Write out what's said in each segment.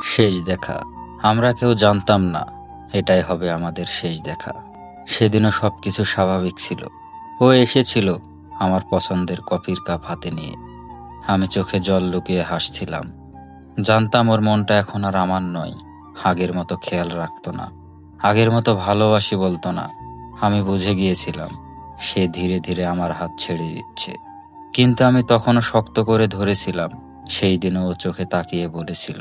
শেষ দেখা। আমরা কেউ জানতাম না এটাই হবে আমাদের শেষ দেখা। সেদিনও সবকিছু স্বাভাবিক ছিল। ও এসেছিল আমার পছন্দের কফির কাপ হাতে নিয়ে। আমি চোখে জল লুকিয়ে হাসছিলাম। জানতাম ওর মনটা এখন আর আমার নয়। আগের মতো খেয়াল রাখতো না, আগের মতো ভালোবাসি বলতো না। আমি বুঝে গিয়েছিলাম সে ধীরে ধীরে আমার হাত ছেড়ে দিচ্ছে। কিন্তু আমি তখনও শক্ত করে ধরেছিলাম। সেই দিনও ও চোখে তাকিয়ে বলেছিল,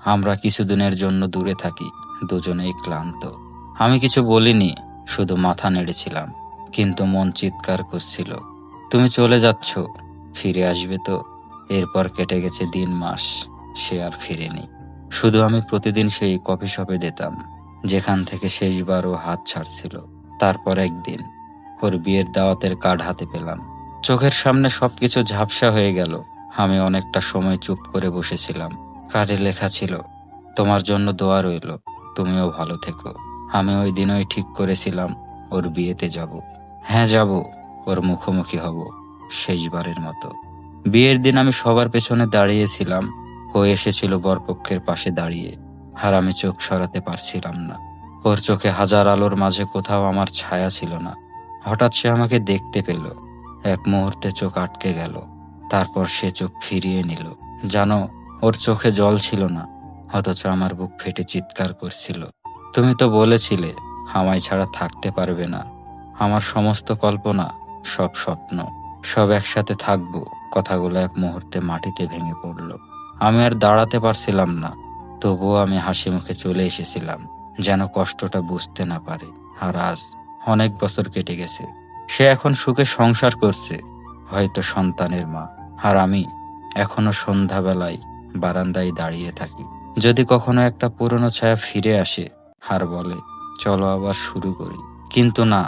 আমরা কিছুদিনের জন্য দূরে থাকি, দুজনেই ক্লান্ত। আমি কিছু বলিনি, শুধু মাথা নেড়েছিলাম। কিন্তু মন চিৎকার করছিল, তুমি চলে যাচ্ছ, ফিরে আসবে তো? এরপর কেটে গেছে দিন মাস, সে আর ফিরেনি। শুধু আমি প্রতিদিন সেই কফি শপে যেতাম, যেখান থেকে শেষবার ও হাত ছাড়ছিল। তারপর একদিন ওর বিয়ের দাওয়াতের কার্ড হাতে পেলাম। চোখের সামনে সবকিছু ঝাপসা হয়ে গেল। আমি অনেকটা সময় চুপ করে বসেছিলাম। কার্ডে লেখা ছিল, তোমার জন্য দোয়া রইল, তুমিও ভালো থেকো। আমি ওই দিনই ঠিক করেছিলাম ওর বিয়েতে যাব। হ্যাঁ, যাব, ওর মুখোমুখি হব শেষবারের মতো। বিয়ের দিন আমি সবার পেছনে দাঁড়িয়েছিলাম। ও এসেছিল বরপক্ষের পাশে দাঁড়িয়ে, আর আমি চোখ সরাতে পারছিলাম না। ওর চোখে হাজার আলোর মাঝে কোথাও আমার ছায়া ছিল না। হঠাৎ সে আমাকে দেখতে পেল। এক মুহূর্তে চোখ আটকে গেল। তারপর সে চোখ ফিরিয়ে নিল। জানো, ওর চোখে জল ছিল না, অথচ আমার বুক ফেটে চিৎকার করছিল, তুমি তো বলেছিলে আমায় ছাড়া থাকতে পারবে না। আমার সমস্ত কল্পনা, সব স্বপ্ন, সব একসাথে থাকবো, কথাগুলো এক মুহূর্তে মাটিতে ভেঙে পড়ল। আমি আর দাঁড়াতে পারছিলাম না। তবুও আমি হাসি মুখে চলে এসেছিলাম, যেন কষ্টটা বুঝতে না পারে। আর আজ অনেক বছর কেটে গেছে। সে এখন সুখে সংসার করছে, হয়তো সন্তানের মা। আর আমি এখনো সন্ধ্যাবেলায় বারান্দায় দাঁড়িয়ে থাকি। যদি কখনো একটা পুরনো ছায়া ফিরে আসে আর বলে, চলো আবার শুরু করি। কিন্তু না,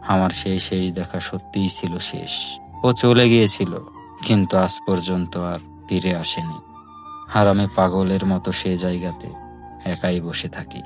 আমার সেই শেষ দেখা সত্যিই ছিল শেষ। ও চলে গিয়েছিল, কিন্তু আজ পর্যন্ত আর ফিরে আসেনি। আর আমি পাগলের মতো সে জায়গাতে একাই বসে থাকি।